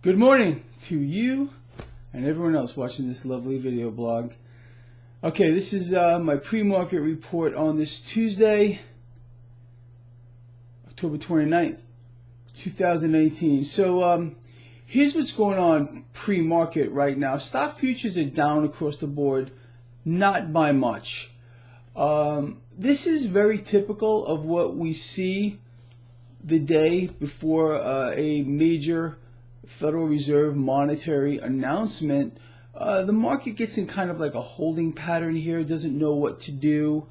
Good morning to you and everyone else watching this lovely video blog. Okay, this is my pre-market report on this Tuesday, October 29th, 2018. So here's what's going on pre-market right now. Stock futures are down across the board, not by much. This is very typical of what we see the day before a major Federal Reserve monetary announcement. The market gets in kind of like a holding pattern here, doesn't know what to do.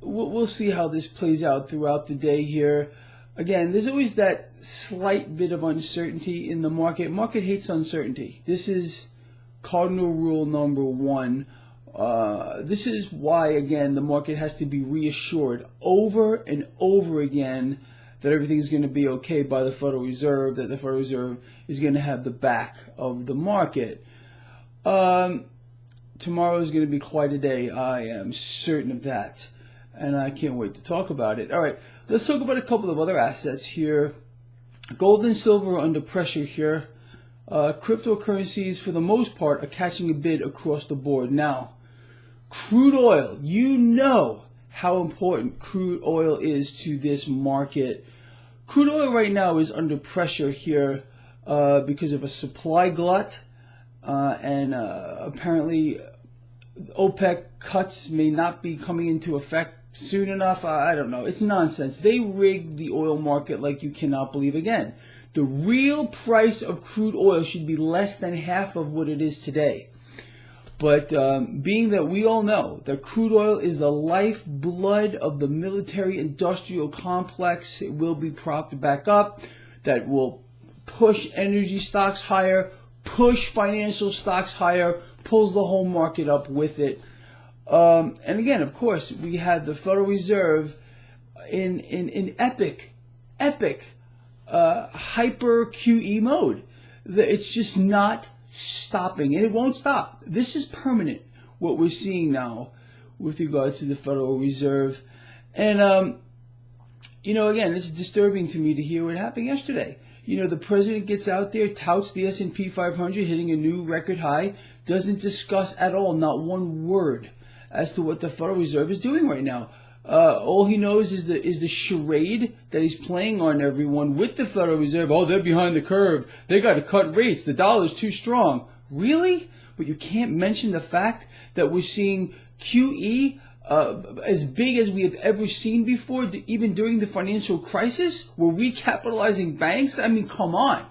We'll see how this plays out throughout the day here. Again, there's always that slight bit of uncertainty in the market. Market hates uncertainty. This is cardinal rule number one. This is why, again, the market has to be reassured over and over again that everything's going to be okay by the Federal Reserve, that the Federal Reserve is going to have the back of the market. Tomorrow is going to be quite a day. I am certain of that, and I can't wait to talk about it. All right, let's talk about a couple of other assets here. Gold and silver are under pressure here. Cryptocurrencies, for the most part, are catching a bid across the board. Now, crude oil, you know how important crude oil is to this market. Crude oil right now is under pressure here because of a supply glut, and apparently OPEC cuts may not be coming into effect soon enough. I don't know. It's nonsense. They rigged the oil market like you cannot believe. Again, the real price of crude oil should be less than half of what it is today. But being that we all know that crude oil is the lifeblood of the military-industrial complex, it will be propped back up. That will push energy stocks higher, push financial stocks higher, pulls the whole market up with it. And again, of course, we had the Federal Reserve in epic hyper QE mode. It's just not stopping, and it won't stop. This is permanent, what we're seeing now with regard to the Federal Reserve. And you know, again, it's disturbing to me to hear what happened yesterday. You know, the president gets out there, touts the S&P 500 hitting a new record high, doesn't discuss at all, not one word, as to what the Federal Reserve is doing right now. All he knows is the charade that he's playing on everyone with the Federal Reserve. Oh, they're behind the curve. They got to cut rates. The dollar's too strong. Really? But you can't mention the fact that we're seeing QE as big as we have ever seen before, even during the financial crisis. We're recapitalizing banks. I mean, come on.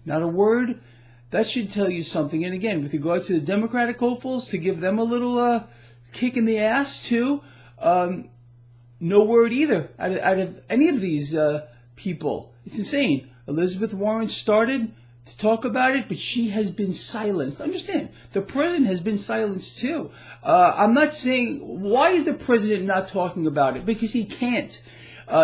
Not a word. That should tell you something. And again, with regard to the Democratic hopefuls, to give them a little kick in the ass too. No word either out of any of these people. It's insane. Elizabeth Warren started to talk about it, but she has been silenced. Understand, the president has been silenced too. I'm not saying, why is the president not talking about it? Because he can't.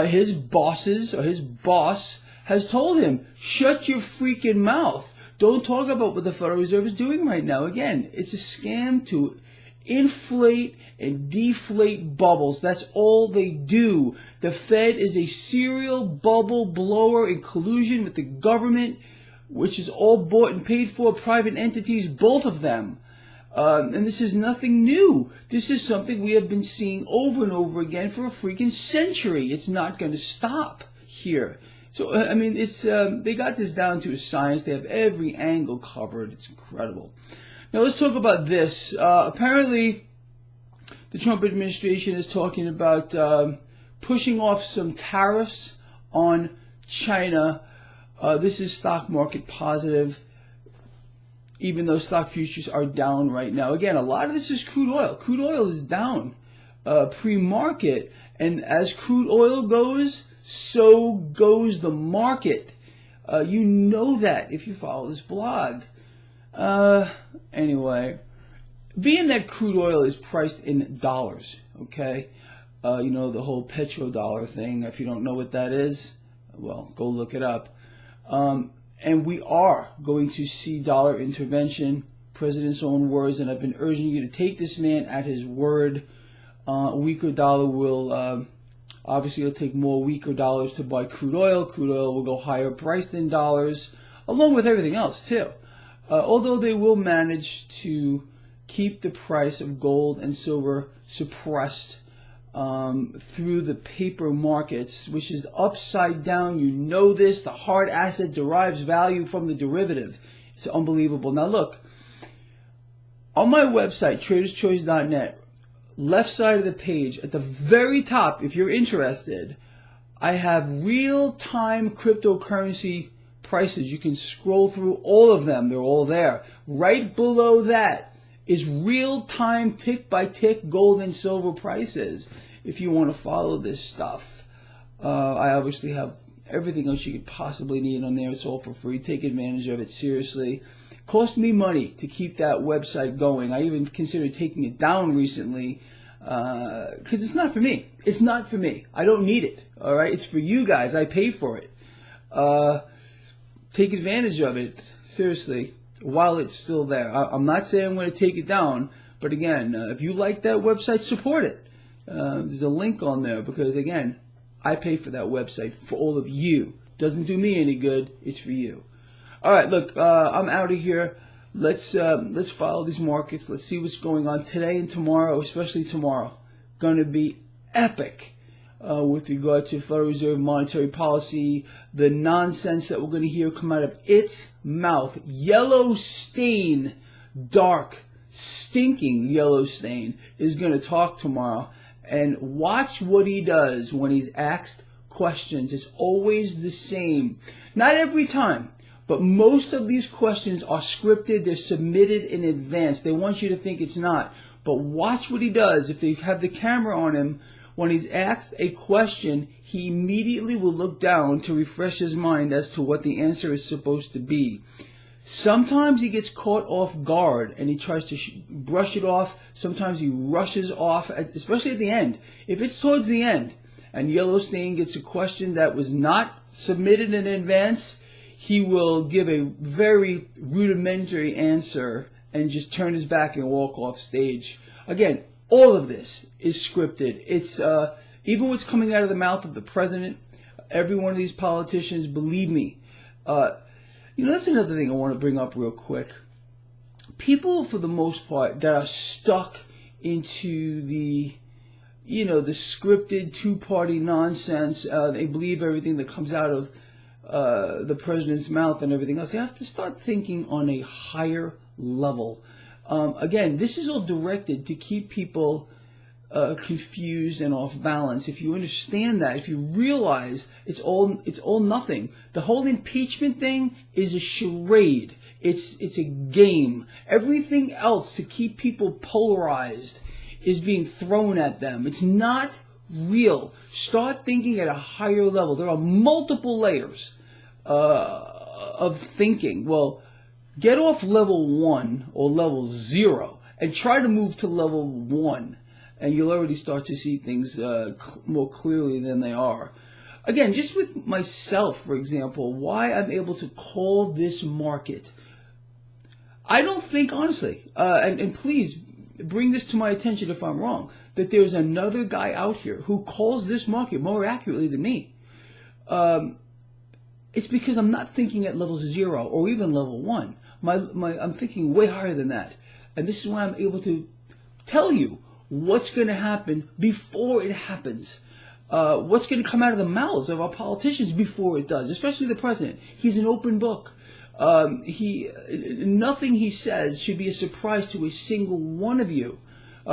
His bosses, or his boss, has told him, shut your freaking mouth. Don't talk about what the Federal Reserve is doing right now. Again, it's a scam to inflate and deflate bubbles. That's all they do. The Fed is a serial bubble blower in collusion with the government, which is all bought and paid for, private entities, both of them. And this is nothing new. This is something we have been seeing over and over again for a freaking century. It's not going to stop here. So, I mean, it's they got this down to a science. They have every angle covered. It's incredible. Now let's talk about this. Apparently, the Trump administration is talking about pushing off some tariffs on China. This is stock market positive, even though stock futures are down right now. Again, a lot of this is crude oil. Crude oil is down pre-market, and as crude oil goes, so goes the market. You know that if you follow this blog. Anyway, being that crude oil is priced in dollars, okay? You know, the whole petrodollar thing. If you don't know what that is, well, go look it up. And we are going to see dollar intervention, president's own words, and I've been urging you to take this man at his word. A weaker dollar will Obviously, it'll take more weaker dollars to buy crude oil. Crude oil will go higher priced in dollars, along with everything else, too. Although they will manage to keep the price of gold and silver suppressed through the paper markets, which is upside down. You know this. The hard asset derives value from the derivative. It's unbelievable. Now, look, on my website, traderschoice.net, left side of the page, at the very top, if you're interested, I have real-time cryptocurrency prices. You can scroll through all of them. They're all there. Right below that is real-time tick-by-tick gold and silver prices. If you want to follow this stuff, I obviously have everything else you could possibly need on there. It's all for free. Take advantage of it, seriously. Cost me money to keep that website going. I even considered taking it down recently because it's not for me. It's not for me. I don't need it. All right, it's for you guys. I pay for it. Take advantage of it, seriously, while it's still there. I'm not saying I'm going to take it down, but again, if you like that website, support it. There's a link on there because, again, I pay for that website for all of you. Doesn't do me any good. It's for you. All right, look, I'm out of here. Let's follow these markets. Let's see what's going on today and tomorrow, especially tomorrow. Going to be epic with regard to Federal Reserve monetary policy, the nonsense that we're going to hear come out of its mouth. Yellow stain, dark, stinking yellow stain is going to talk tomorrow. And watch what he does when he's asked questions. It's always the same. Not every time. But most of these questions are scripted. They're submitted in advance. They want you to think it's not. But watch what he does. If they have the camera on him, when he's asked a question, he immediately will look down to refresh his mind as to what the answer is supposed to be. Sometimes he gets caught off guard and he tries to brush it off. Sometimes he rushes off, especially at the end. If it's towards the end and Yellowstain gets a question that was not submitted in advance, he will give a very rudimentary answer and just turn his back and walk off stage. Again, all of this is scripted. It's even what's coming out of the mouth of the president, every one of these politicians, believe me. That's another thing I want to bring up real quick. People, for the most part, that are stuck into the scripted two-party nonsense, they believe everything that comes out of the president's mouth and everything else. They have to start thinking on a higher level. Again, this is all directed to keep people confused and off balance. If you understand that, if you realize it's all nothing. The whole impeachment thing is a charade. It's a game. Everything else to keep people polarized is being thrown at them. It's not real. Start thinking at a higher level. There are multiple layers of thinking. Well, get off level 1 or level 0 and try to move to level 1, and you'll already start to see things more clearly than they are. Again, just with myself, for example, why I'm able to call this market. I don't think, honestly, and please bring this to my attention if I'm wrong, that there's another guy out here who calls this market more accurately than me. It's because I'm not thinking at level 0 or even level 1. I'm thinking way higher than that. And this is why I'm able to tell you what's going to happen before it happens. What's going to come out of the mouths of our politicians before it does, especially the president. He's an open book. Nothing he says should be a surprise to a single one of you.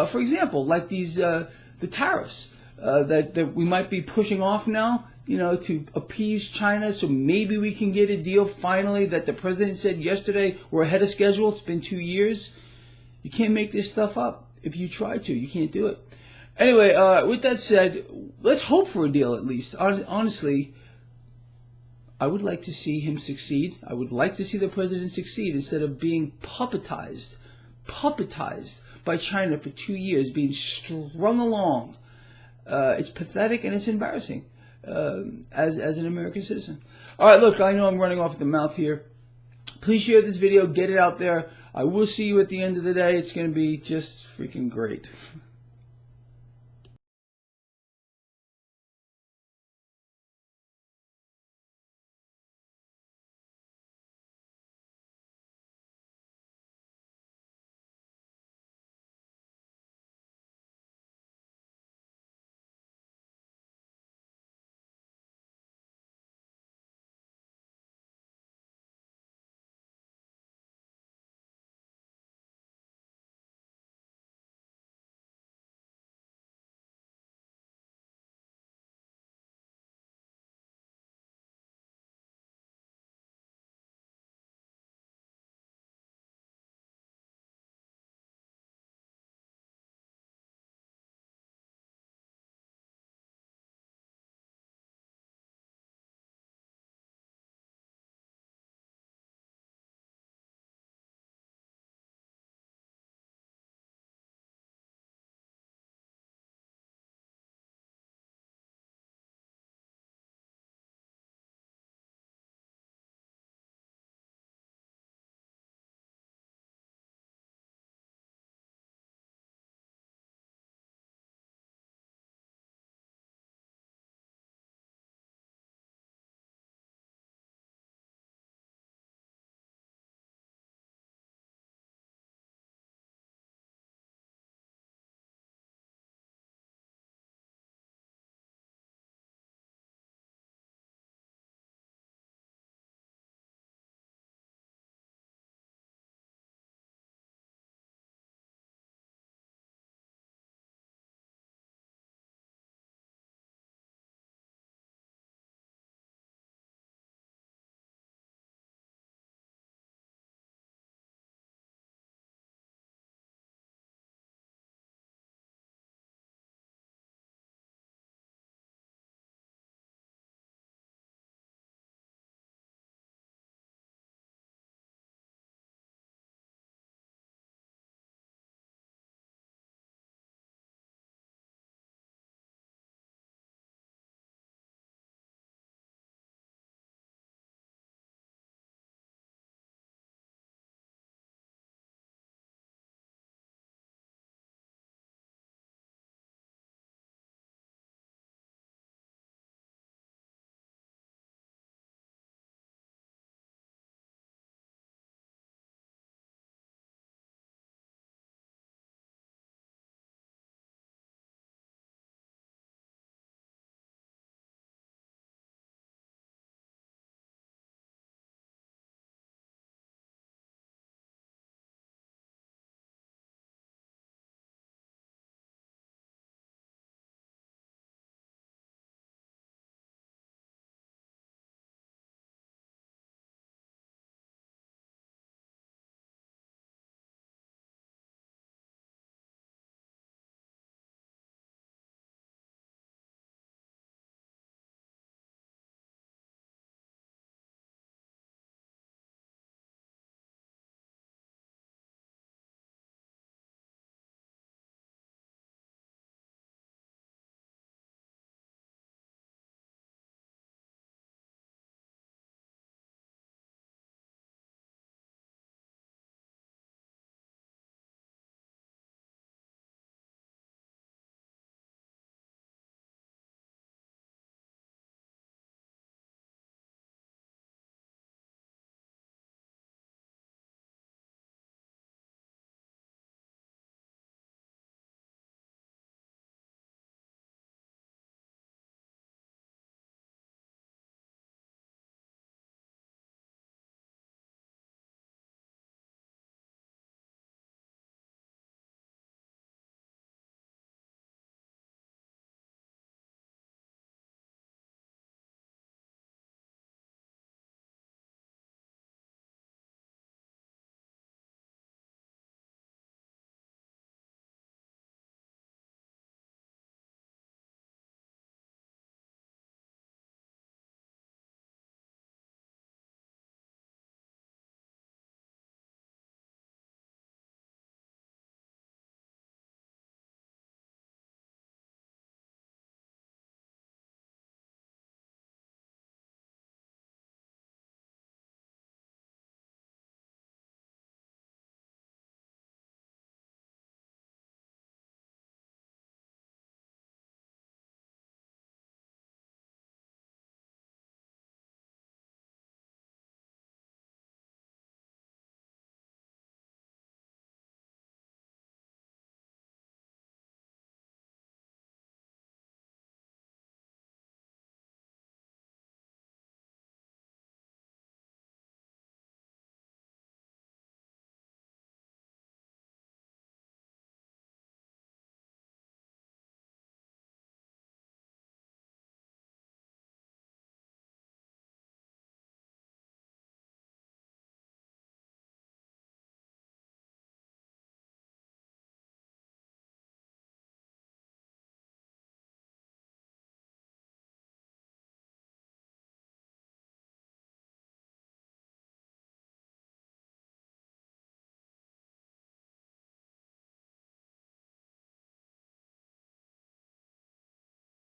For example, like these the tariffs that we might be pushing off now, to appease China, so maybe we can get a deal finally that the president said yesterday we're ahead of schedule. It's been 2 years. You can't make this stuff up. If you try to, you can't do it. Anyway, with that said, let's hope for a deal at least. Honestly, I would like to see him succeed. I would like to see the president succeed instead of being puppetized by China for 2 years, being strung along. It's pathetic and it's embarrassing as an American citizen. All right, look, I know I'm running off the mouth here. Please share this video. Get it out there. I will see you at the end of the day. It's going to be just freaking great.